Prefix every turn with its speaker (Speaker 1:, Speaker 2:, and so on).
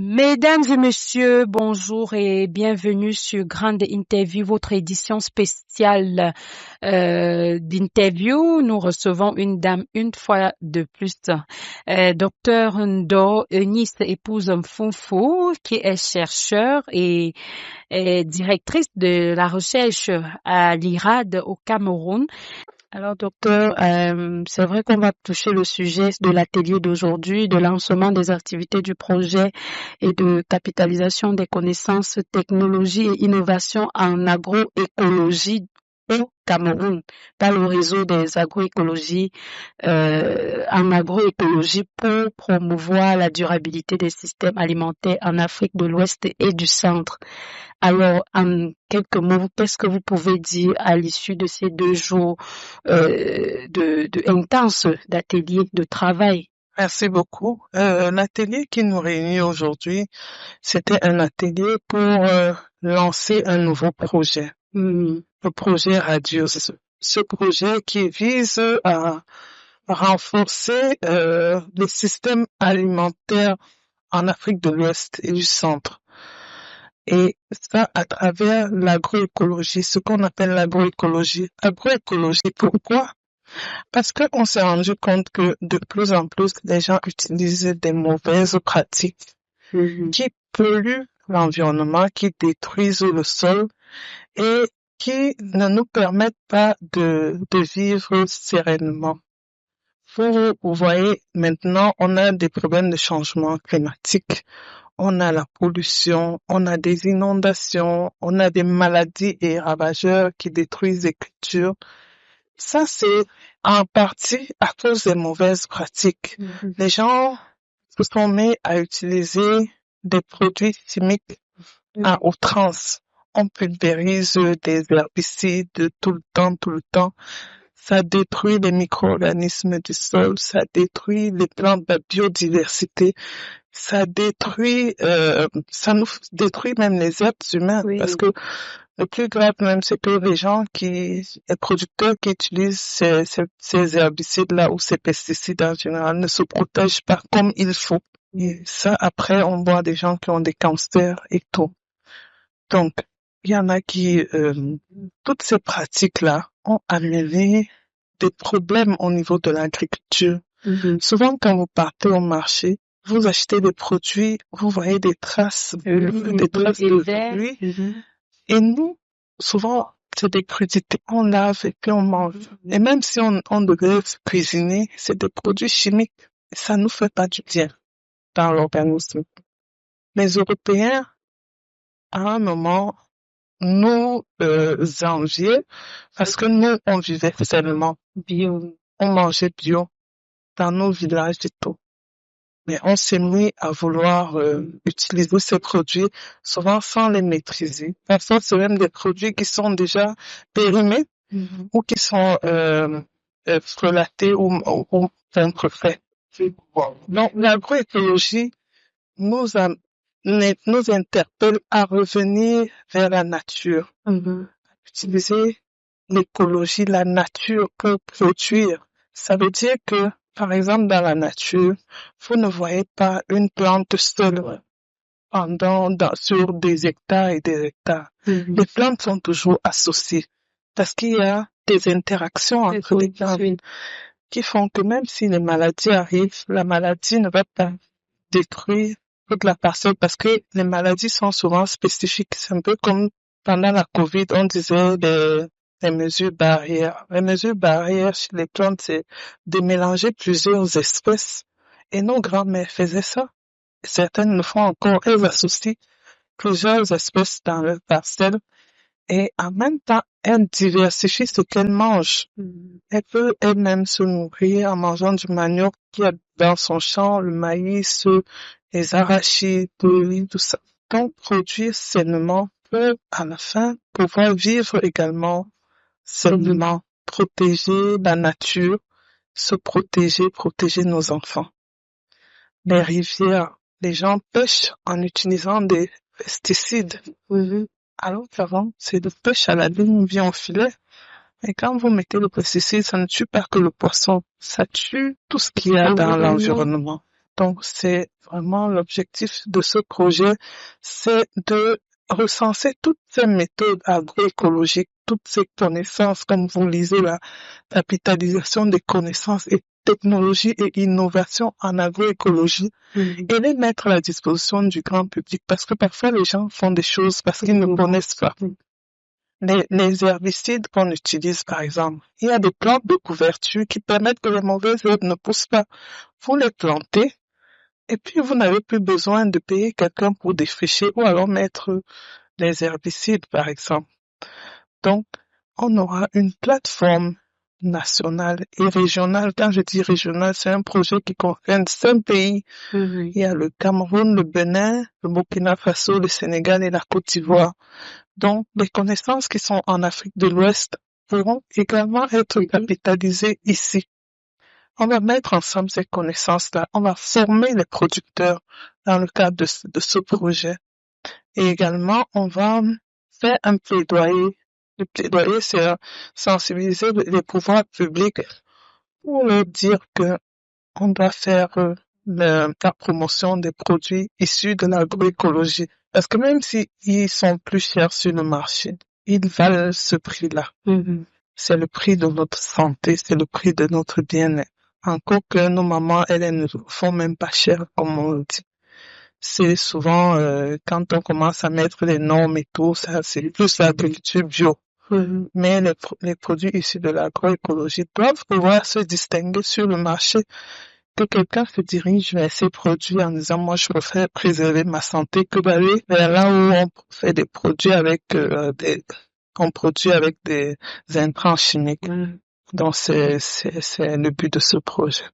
Speaker 1: Mesdames et messieurs, bonjour et bienvenue sur Grande Interview, votre édition spéciale d'interview. Nous recevons une dame une fois de plus, Docteur Ndo Eunice, épouse Mfumfu, qui est chercheur et directrice de la recherche à l'IRAD au Cameroun. Alors, docteur, c'est vrai qu'on va toucher le sujet de l'atelier d'aujourd'hui, de lancement des activités du projet et de capitalisation des connaissances, technologies et innovations en agroécologie au Cameroun, par le réseau des agroécologies, en agroécologie pour promouvoir la durabilité des systèmes alimentaires en Afrique de l'Ouest et du Centre. Alors, en quelques mots, qu'est-ce que vous pouvez dire à l'issue de ces 2 jours de intenses d'ateliers de travail?
Speaker 2: Merci beaucoup. L'atelier qui nous réunit aujourd'hui, c'était un atelier pour lancer un nouveau projet, le projet Radius. Ce projet qui vise à renforcer les systèmes alimentaires en Afrique de l'Ouest et du Centre. Et ça à travers l'agroécologie, ce qu'on appelle l'agroécologie. Agroécologie, pourquoi? Parce qu'on s'est rendu compte que de plus en plus, les gens utilisent des mauvaises pratiques qui polluent l'environnement, qui détruisent le sol et qui ne nous permettent pas de vivre sereinement. Vous voyez, maintenant, on a des problèmes de changement climatique. On a la pollution, on a des inondations, on a des maladies et ravageurs qui détruisent les cultures. Ça, c'est en partie à cause des mauvaises pratiques. Les gens se sont mis à utiliser des produits chimiques à outrance. On pulvérise des herbicides tout le temps. Ça détruit les micro-organismes du sol, ça détruit les plantes, la biodiversité, ça nous détruit même les êtres humains, parce que le plus grave même, c'est que les producteurs qui utilisent ces herbicides-là ou ces pesticides en général ne se protègent pas comme il faut. Et ça, après, on voit des gens qui ont des cancers et tout. Donc, il y en a qui, toutes ces pratiques-là ont amené des problèmes au niveau de l'agriculture. Souvent, quand vous partez au marché, vous achetez des produits, vous voyez des traces de pluie. Et nous, souvent, c'est des crudités. On lave et puis on mange. Et même si on devait cuisiner, c'est des produits chimiques. Ça nous fait pas du bien dans l'organisme. Les Européens, à un moment, nous enviaient parce que nous, on vivait seulement bio. On mangeait bio dans nos villages et tout. Mais on s'est mis à vouloir utiliser ces produits, souvent sans les maîtriser. Parfois, c'est même des produits qui sont déjà périmés ou qui sont frelatés ou contrefaits. Donc, l'agroécologie nous interpelle à revenir vers la nature, utiliser l'écologie, la nature pour produire. Ça veut dire que, par exemple, dans la nature, vous ne voyez pas une plante seule sur des hectares et des hectares. Les plantes sont toujours associées parce qu'il y a des interactions entre les plantes qui font que même si les maladies arrivent, la maladie ne va pas détruire toute la parcelle parce que les maladies sont souvent spécifiques. C'est un peu comme pendant la COVID, on disait les mesures barrières. Les mesures barrières chez les plantes, c'est de mélanger plusieurs espèces. Et nos grands-mères faisaient ça. Certaines le font encore. Elles associent plusieurs espèces dans leur parcelle. Et en même temps, elles diversifient ce qu'elles mangent. Elle peut elle-même se nourrir en mangeant du manioc qu'il y a dans son champ, le maïs, les arachides, tout ça. Donc, produire sainement peut, à la fin, pouvoir vivre également sainement, protéger la nature, se protéger nos enfants. Les rivières, les gens pêchent en utilisant des pesticides. Alors qu'avant, c'est de pêche à la ligne bien au filet. Et quand vous mettez le pesticide, ça ne tue pas que le poisson, ça tue tout ce qu'il y a dans l'environnement. Donc, c'est vraiment l'objectif de ce projet, c'est de recenser toutes ces méthodes agroécologiques, toutes ces connaissances, comme vous lisez la capitalisation des connaissances et technologies et innovations en agroécologie, et les mettre à la disposition du grand public, parce que parfois les gens font des choses parce qu'ils ne connaissent pas. Les herbicides qu'on utilise, par exemple, il y a des plantes de couverture qui permettent que les mauvaises herbes ne poussent pas. Vous les plantez et puis vous n'avez plus besoin de payer quelqu'un pour défricher ou alors mettre les herbicides, par exemple. Donc, on aura une plateforme nationale et régionale. Quand je dis régionale, c'est un projet qui concerne 5 pays. Il y a le Cameroun, le Bénin, le Burkina Faso, le Sénégal et la Côte d'Ivoire. Donc, les connaissances qui sont en Afrique de l'Ouest pourront également être capitalisées ici. On va mettre ensemble ces connaissances-là. On va former les producteurs dans le cadre de ce projet. Et également, on va faire un plaidoyer. Le plaidoyer, c'est sensibiliser les pouvoirs publics pour leur dire que on doit faire la promotion des produits issus de l'agroécologie. Parce que même s'ils sont plus chers sur le marché, ils valent ce prix-là. C'est le prix de notre santé, c'est le prix de notre bien-être. Encore que nos mamans, elles ne font même pas cher, comme on le dit. C'est souvent, quand on commence à mettre les normes et tout, ça, c'est plus l'agriculture bio. Mais les produits issus de l'agroécologie doivent pouvoir se distinguer sur le marché, que quelqu'un se dirige vers ces produits en disant, moi, je préfère préserver ma santé que d'aller vers là où on fait des produits avec on produit avec des intrants chimiques. Donc, c'est le but de ce projet.